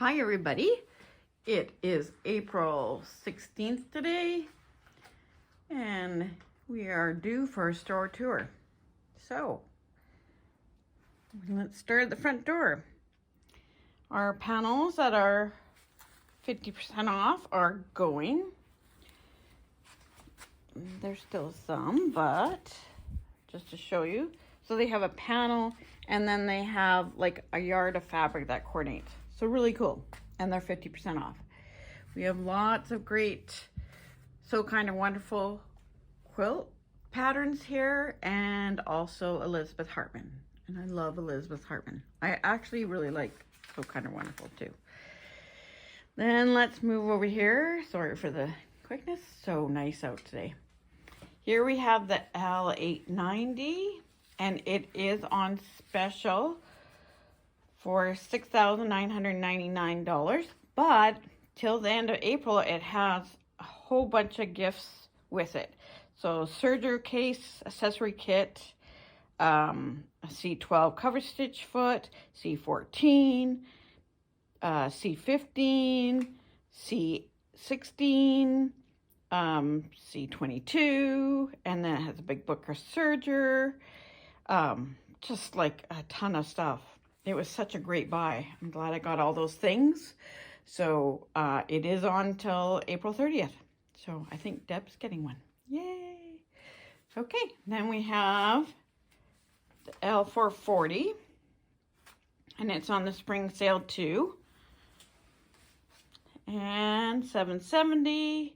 Hi everybody, it is April 16th today and we are due for a store tour. So let's start at the front door. Our panels that are 50% off are going. There's still some, but just to show you. So they have a panel and then they have like a yard of fabric that coordinates. So really cool. And they're 50% off. We have lots of great, So Kind of Wonderful quilt patterns here, and also Elizabeth Hartman. And I love Elizabeth Hartman. I actually really like So Kind of Wonderful too. Then let's move over here. Sorry for the quickness. So nice out today. Here we have the L890, and it is on special for $6,999, but till the end of April, it has a whole bunch of gifts with it. So serger case, accessory kit, a C12 cover stitch foot, C14, C15, C16, C22, and then it has a big book of serger, just like a ton of stuff. It was such a great buy. I'm glad I got all those things. So it is on till April 30th. So I think Deb's getting one. Yay! Okay, then we have the L440, and it's on the spring sale too. And $770.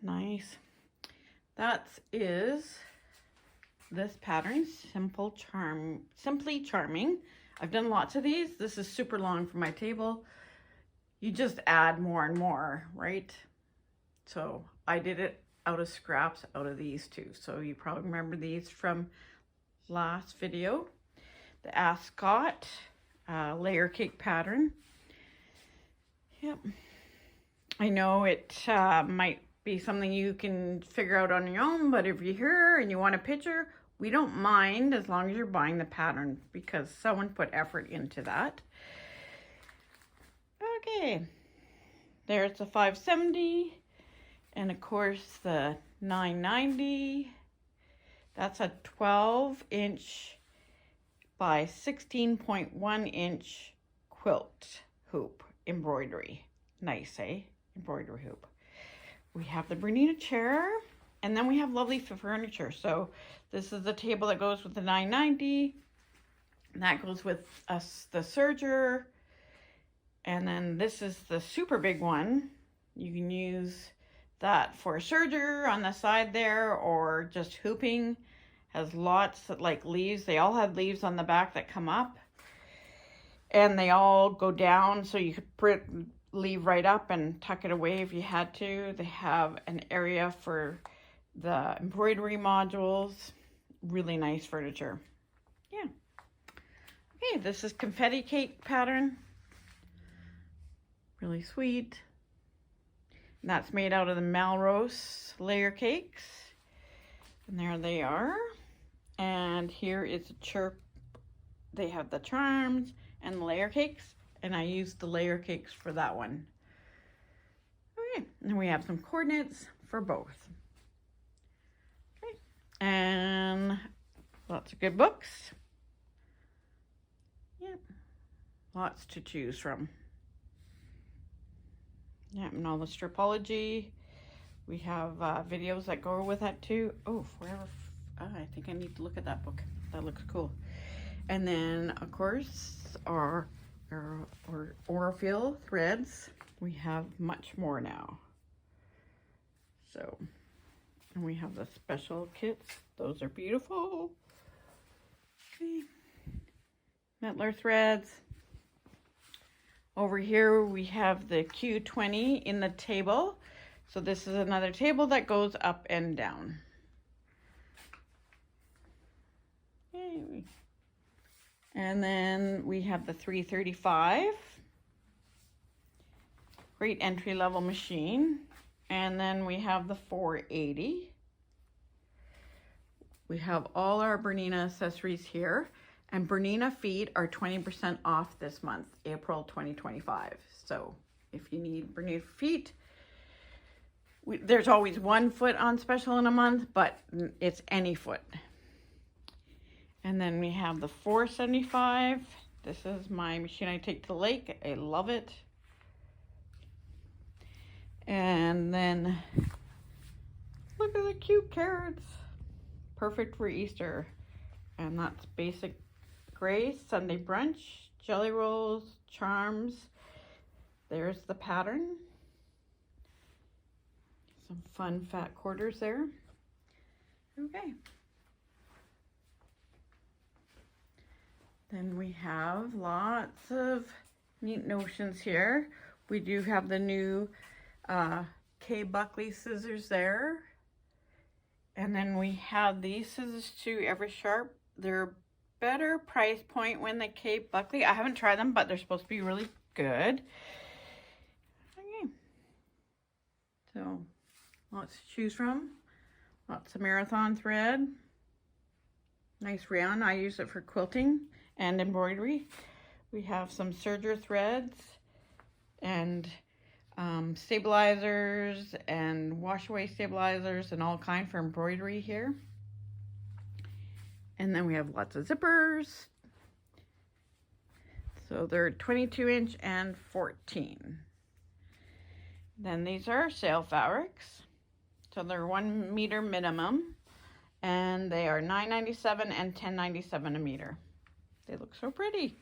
Nice. That is this pattern, Simply Charming. I've done lots of these. This is super long for my table. You just add more and more, right? So I did it out of scraps out of these two. So you probably remember these from last video. The Ascot layer cake pattern. Yep. I know it might be something you can figure out on your own, but if you're here and you want a picture, we don't mind as long as you're buying the pattern because someone put effort into that. Okay, there's the 570, and of course the 990. That's a 12-inch by 16.1-inch quilt hoop embroidery. Nice, eh? Embroidery hoop. We have the Bernina chair, and then we have lovely furniture. So this is the table that goes with the 990, and that goes with the serger, and then this is the super big one. You can use that for a serger on the side there, or just hooping. Has lots of like leaves. They all have leaves on the back that come up, and they all go down, so you could leave right up and tuck it away if you had to. They have an area for the embroidery modules. Really nice furniture. Yeah. Okay, this is confetti cake pattern. Really sweet. And that's made out of the Melrose layer cakes. And there they are. And here is a chirp. They have the charms and the layer cakes. And I used the layer cakes for that one. Okay, and we have some coordinates for both. Okay, and lots of good books. Yep, lots to choose from. Yep, and all the stripology. We have videos that go with that too. Oh, Forever. I think I need to look at that book. That looks cool. And then, of course, our Orfil threads. We have much more now. So, and we have the special kits. Those are beautiful. Okay. Metler threads. Over here we have the Q20 in the table. So this is another table that goes up and down. Okay. And then we have the 335. Great entry-level machine. And then we have the 480. We have all our Bernina accessories here. And Bernina feet are 20% off this month, April 2025. So if you need Bernina feet, there's always one foot on special in a month, but it's any foot. And then we have the 475. This is my machine I take to the lake. I love it. And then look at the cute carrots. Perfect for Easter. And that's basic gray, Sunday brunch, jelly rolls, charms. There's the pattern. Some fun fat quarters there. Okay. Then we have lots of neat notions here. We do have the new K. Buckley scissors there. And then we have these scissors too, Ever Sharp. They're better price point when the K. Buckley. I haven't tried them, but they're supposed to be really good. Okay. So lots to choose from. Lots of marathon thread. Nice round. I use it for quilting and embroidery. We have some serger threads and stabilizers and wash away stabilizers and all kind for embroidery here. And then we have lots of zippers. So they're 22-inch and 14. Then these are sale fabrics. So they're 1 meter minimum, and they are $9.97 and $10.97 a meter. They look so pretty.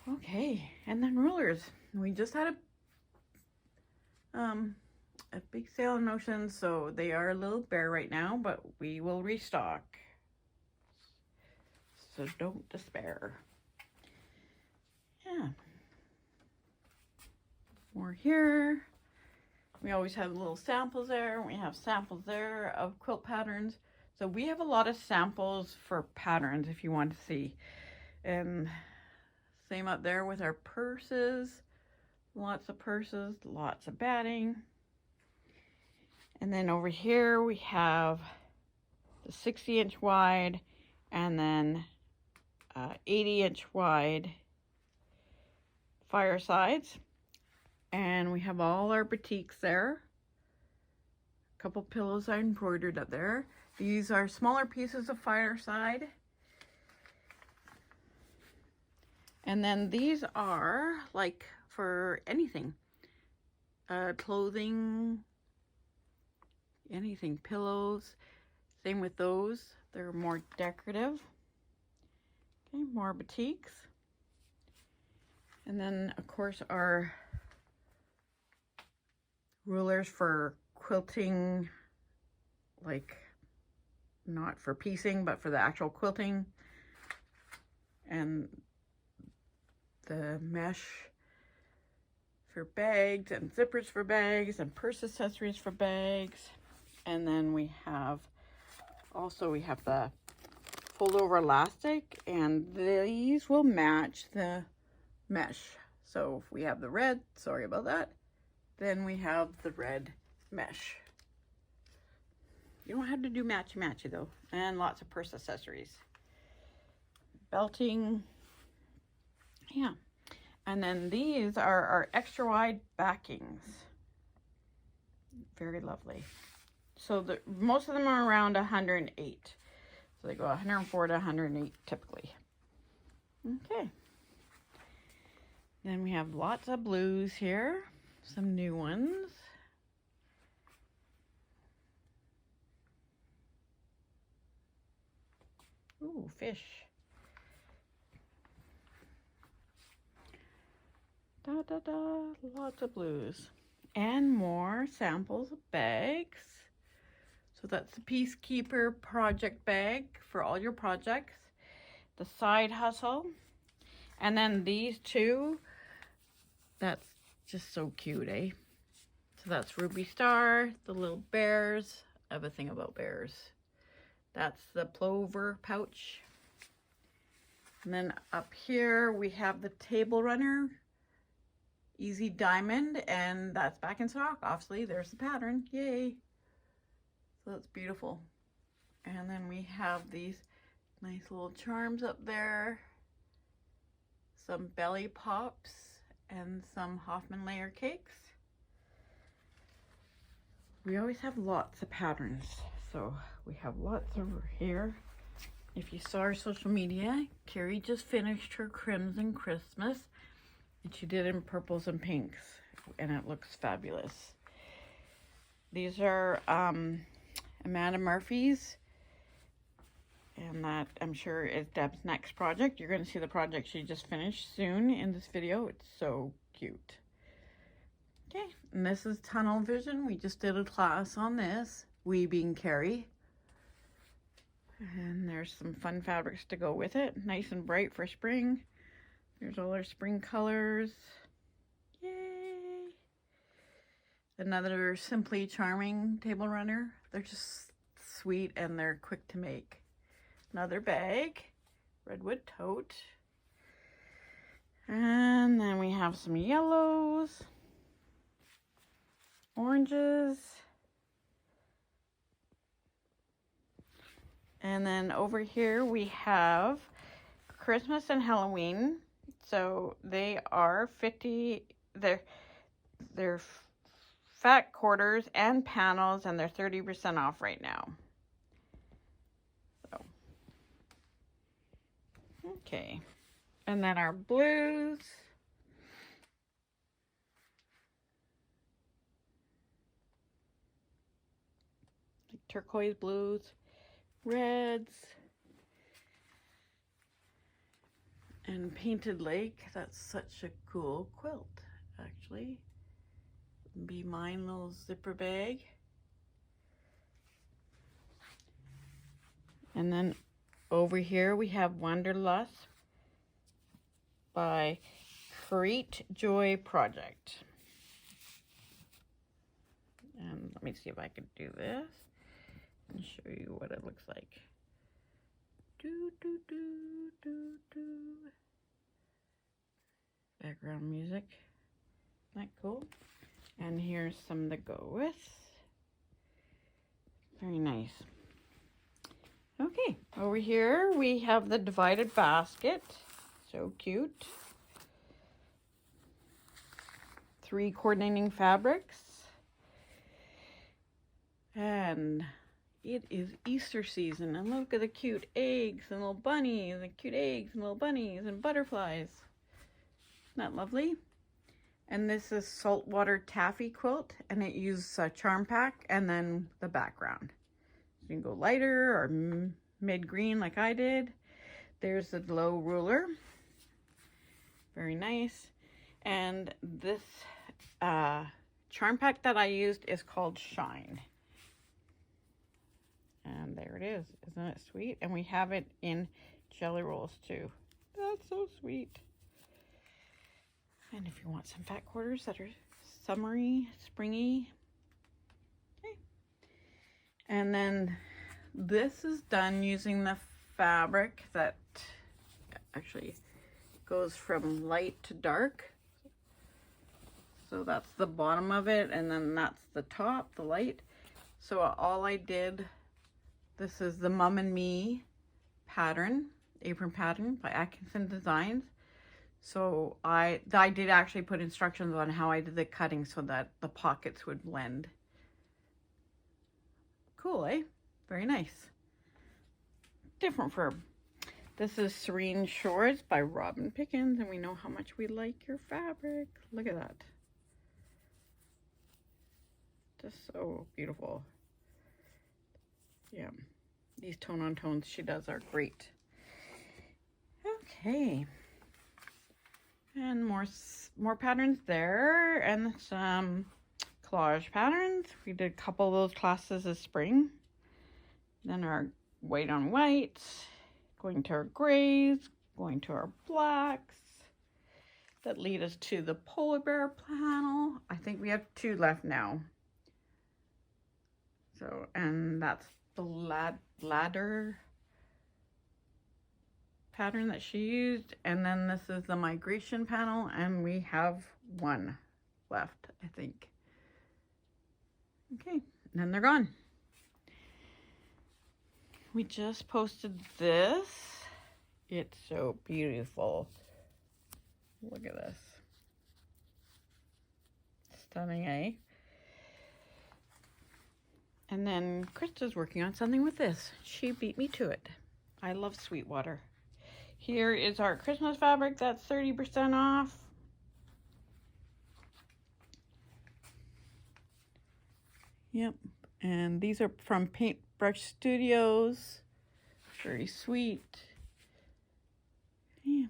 Okay, and then rulers. We just had a big sale in Ocean, so they are a little bare right now, but we will restock. So don't despair. Yeah. More here. We always have little samples there. We have samples there of quilt patterns. So we have a lot of samples for patterns if you want to see. And same up there with our purses. Lots of purses, lots of batting. And then over here we have the 60-inch wide and then 80-inch wide firesides. And we have all our batiks there. A couple pillows I embroidered up there. These are smaller pieces of fireside. And then these are like for anything. Clothing, anything, pillows. Same with those. They're more decorative. Okay, more batiks. And then of course our rulers for quilting, like not for piecing, but for the actual quilting. And the mesh for bags and zippers for bags and purse accessories for bags. And then we have the fold over elastic, and these will match the mesh. So if we have the red, sorry about that, then we have the red mesh. You don't have to do matchy-matchy though. And lots of purse accessories. Belting. Yeah. And then these are our extra wide backings. Very lovely. So most of them are around 108. So they go 104 to 108 typically. Okay. Then we have lots of blues here. Some new ones. Ooh, fish. Da da da, lots of blues. And more samples of bags. So that's the Peacekeeper project bag for all your projects. The Side Hustle. And then these two, that's just so cute, eh? So that's Ruby Star, the little bears. I have a thing about bears. That's the plover pouch. And then up here we have the Table Runner Easy Diamond, and that's back in stock. Obviously, there's the pattern. Yay! So that's beautiful. And then we have these Nice little charms up there. Some belly pops and some Hoffman layer cakes. We always have lots of patterns, so we have lots over here. If you saw our social media, Carrie just finished her Crimson Christmas, and she did it in purples and pinks, and it looks fabulous. These are Amanda Murphy's, and that I'm sure is Deb's next project. You're going to see the project she just finished soon in this video. It's so cute. Okay, and this is Tunnel Vision. We just did a class on this, we being Carrie. And there's some fun fabrics to go with it. Nice and bright for spring. There's all our spring colors. Yay! Another Simply Charming table runner. They're just sweet and they're quick to make. Another bag. Redwood tote. And then we have some yellows. Oranges. And then over here we have Christmas and Halloween. So they are 50, they're fat quarters and panels, and they're 30% off right now. So, okay. And then our blues. Like turquoise blues, reds, and Painted Lake. That's such a cool quilt, actually. Be Mine little zipper bag. And then over here we have Wanderlust by Create Joy Project. And let me see if I can do this and show you what it looks like. Do, do, do, do, do. Background music. Isn't that cool? And here's some to go with. Very nice. Okay, over here we have the divided basket. So cute. 3 coordinating fabrics. And it is Easter season, and look at the cute eggs and little bunnies, and cute eggs and little bunnies and butterflies. Isn't that lovely? And this is Saltwater Taffy quilt, and it uses a charm pack and then the background. So you can go lighter or mid-green like I did. There's the glow ruler. Very nice. And this charm pack that I used is called Shine. And there it is. Isn't it sweet? And we have it in jelly rolls too. That's so sweet. And if you want some fat quarters that are summery, springy. Okay. And then this is done using the fabric that actually goes from light to dark. So that's the bottom of it, and then that's the top, the light. So all I did, this is the Mum and Me pattern, apron pattern by Atkinson Designs. So I did actually put instructions on how I did the cutting so that the pockets would blend. Cool, eh? Very nice. Different fur. This is Serene Shores by Robin Pickens, and we know how much we like your fabric. Look at that. Just so beautiful. Yeah, these tone-on-tones she does are great. Okay. And more patterns there, and some collage patterns. We did a couple of those classes this spring. Then our white on white, going to our grays, going to our blacks. That lead us to the polar bear panel. I think we have 2 left now. So, and that's the ladder pattern that she used, and then this is the migration panel, and we have 1 left, I think. Okay, and then they're gone. we just posted this. It's so beautiful. Look at this. Stunning, eh? And then Krista's working on something with this. She beat me to it. I love Sweetwater. Here is our Christmas fabric. That's 30% off. Yep. And these are from Paintbrush Studios. Very sweet. Yeah.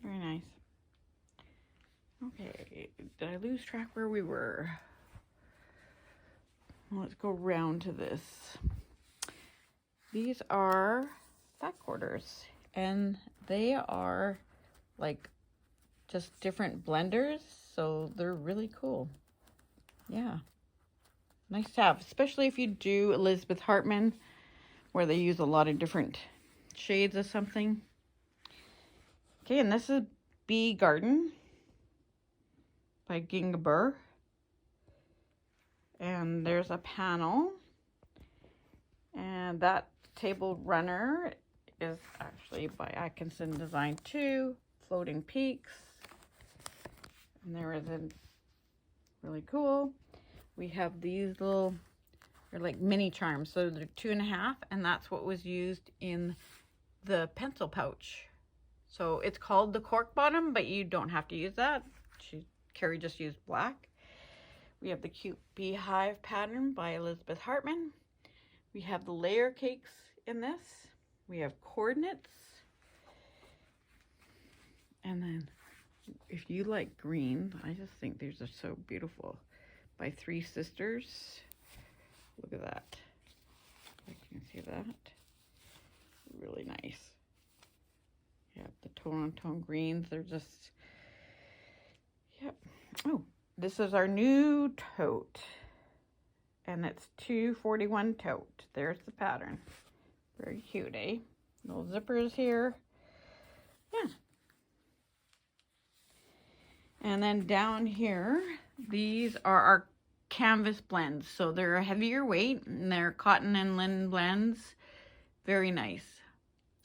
Very nice. Okay, did I lose track where we were? Let's go round to this. These are fat quarters, and they are like just different blenders, so they're really cool. Yeah, nice to have, especially if you do Elizabeth Hartman, where they use a lot of different shades of something. Okay, and this is Bee Garden by Gingaber. And there's a panel. And that table runner is actually by Atkinson Design 2, Floating Peaks. And there is a really cool. We have these little, they're like mini charms. So they're 2.5, and that's what was used in the pencil pouch. So it's called the cork bottom, but you don't have to use that. Carrie just used black. We have the cute beehive pattern by Elizabeth Hartman. We have the layer cakes in this. We have coordinates. And then if you like green, I just think these are so beautiful. By Three Sisters. Look at that. You can see that. Really nice. Yeah, the tone-on-tone greens, they're just, yep. Oh, this is our new tote. And it's 241 tote. There's the pattern. Very cute, eh? Little zippers here. Yeah. And then down here, these are our canvas blends. So they're a heavier weight, and they're cotton and linen blends. Very nice.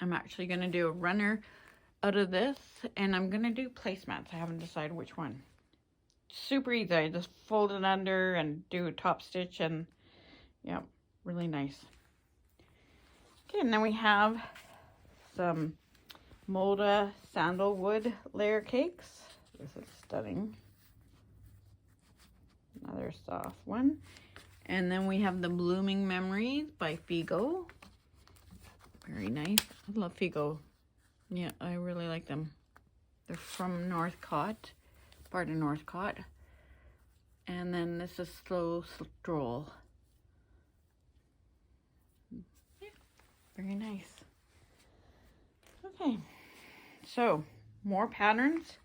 I'm actually going to do a runner out of this, and I'm going to do placemats. I haven't decided which one. Super easy. I just fold it under and do a top stitch, and yeah, really nice. Okay, and then we have some Moda sandalwood layer cakes. This is stunning. Another soft one. And then we have the Blooming Memories by Figo. Very nice. I love Figo. Yeah, I really like them. They're from Northcott, part of Northcott. And then this is Slow Stroll. Yeah, very nice. Okay, so more patterns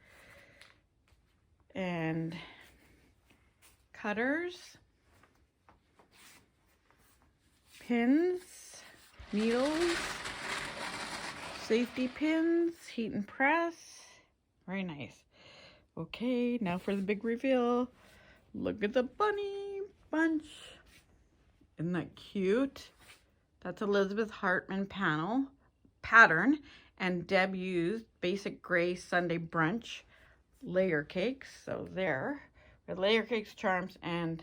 and cutters, pins, needles, safety pins, heat and press. Very nice. Okay, now for the big reveal. Look at the bunny bunch. Isn't that cute? That's Elizabeth Hartman pattern, and Deb used basic gray Sunday brunch layer cakes. So there, the layer cakes, charms, and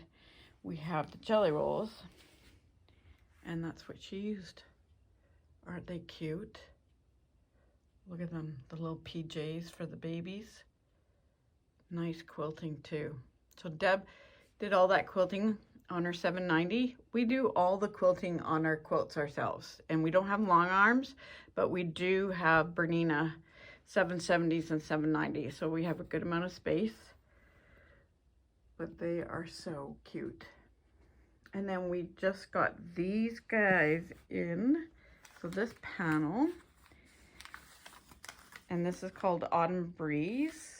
we have the jelly rolls, and that's what she used. Aren't they cute? Look at them, the little PJs for the babies. Nice quilting too. So Deb did all that quilting on her 790. We do all the quilting on our quilts ourselves, and we don't have long arms, but we do have Bernina 770s and 790s, so we have a good amount of space. But they are so cute. And then we just got these guys in. So this panel, and this is called Autumn Breeze.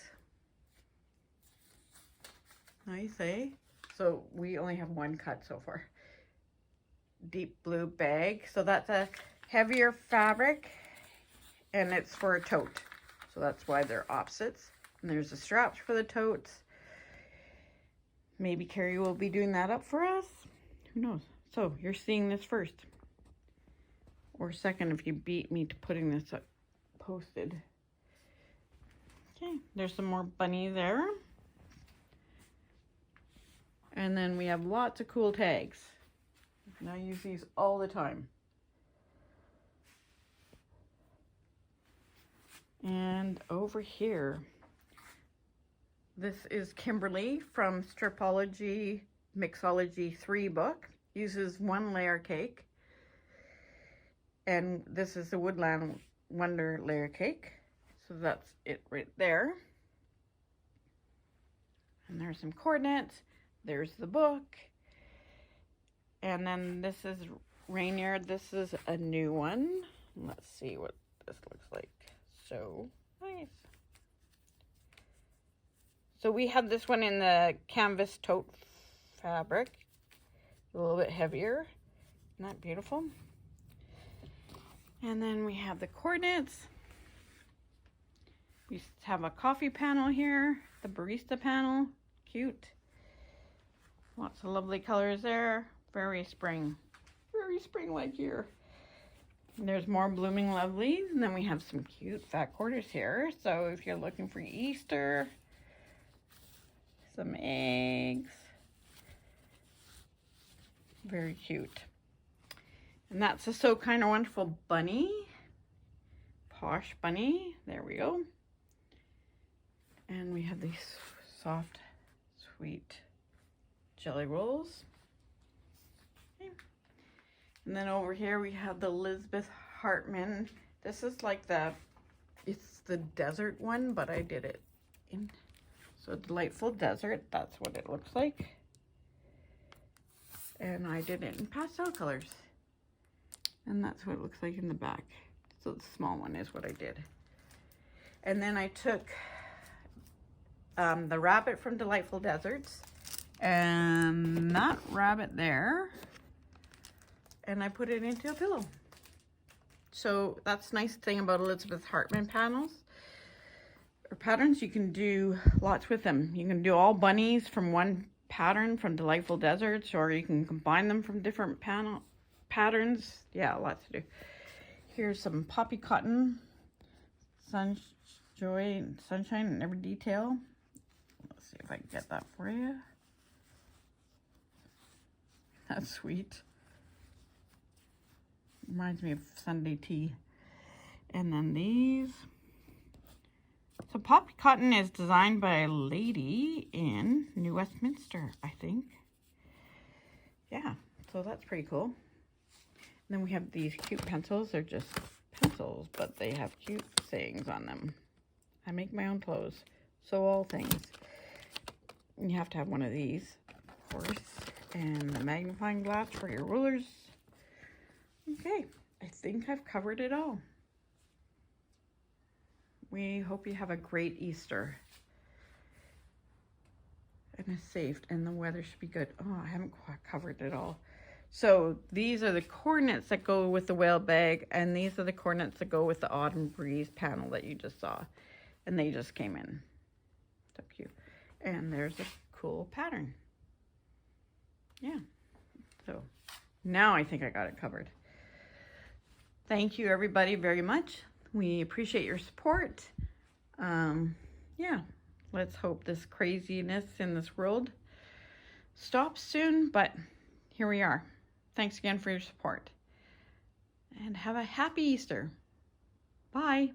Nice, eh? So we only have one cut so far. Deep blue bag. So that's a heavier fabric, and it's for a tote. So that's why they're opposites. And there's the straps for the totes. maybe Carrie will be doing that up for us. Who knows? So you're seeing this first. Or second if you beat me to putting this up posted. Okay, there's some more bunny there. And then we have lots of cool tags. And I use these all the time. And over here, this is Kimberly from Stripology Mixology 3 book. Uses 1 layer cake. And this is the Woodland Wonder layer cake. So that's it right there. And there's some coordinates. There's the book. And then this is Rainier. This is a new one. Let's see what this looks like. So nice. So we have this one in the canvas tote fabric. A little bit heavier. Isn't that beautiful? And then we have the coordinates. We have a coffee panel here. The barista panel. Cute. Lots of lovely colors there. Very spring. Very spring-like here. And there's more blooming lovelies. And then we have some cute fat quarters here. So if you're looking for Easter, some eggs. Very cute. And that's a So Kind of Wonderful bunny. Posh bunny. There we go. And we have these soft, sweet jelly rolls. Okay. And then over here we have the Elizabeth Hartman. This is like it's the desert one, but I did it in, so Delightful Desert, that's what it looks like. And I did it in pastel colors. And that's what it looks like in the back. So the small one is what I did. And then I took the rabbit from Delightful Deserts and that rabbit there, and I put it into a pillow. So that's the nice thing about Elizabeth Hartman panels or patterns. You can do lots with them. You can do all bunnies from one pattern from Delightful Deserts, or you can combine them from different patterns. Yeah, lots to do. Here's some poppy cotton, joy and sunshine in every detail. Let's see if I can get that for you. That's sweet. Reminds me of Sunday tea. And then these. So poppy cotton is designed by a lady in New Westminster, I think. Yeah, so that's pretty cool. And then we have these cute pencils. They're just pencils, but they have cute sayings on them. I make my own clothes. So all things. And you have to have one of these, of course. And the magnifying glass for your rulers. Okay, I think I've covered it all. We hope you have a great Easter. And a safe, and the weather should be good. Oh, I haven't quite covered it all. So these are the coordinates that go with the whale bag, and these are the coordinates that go with the Autumn Breeze panel that you just saw. And they just came in. So cute. And there's a cool pattern. Yeah. So now I think I got it covered. Thank you everybody very much. We appreciate your support. Yeah, let's hope this craziness in this world stops soon, but here we are. Thanks again for your support. And have a happy Easter. Bye.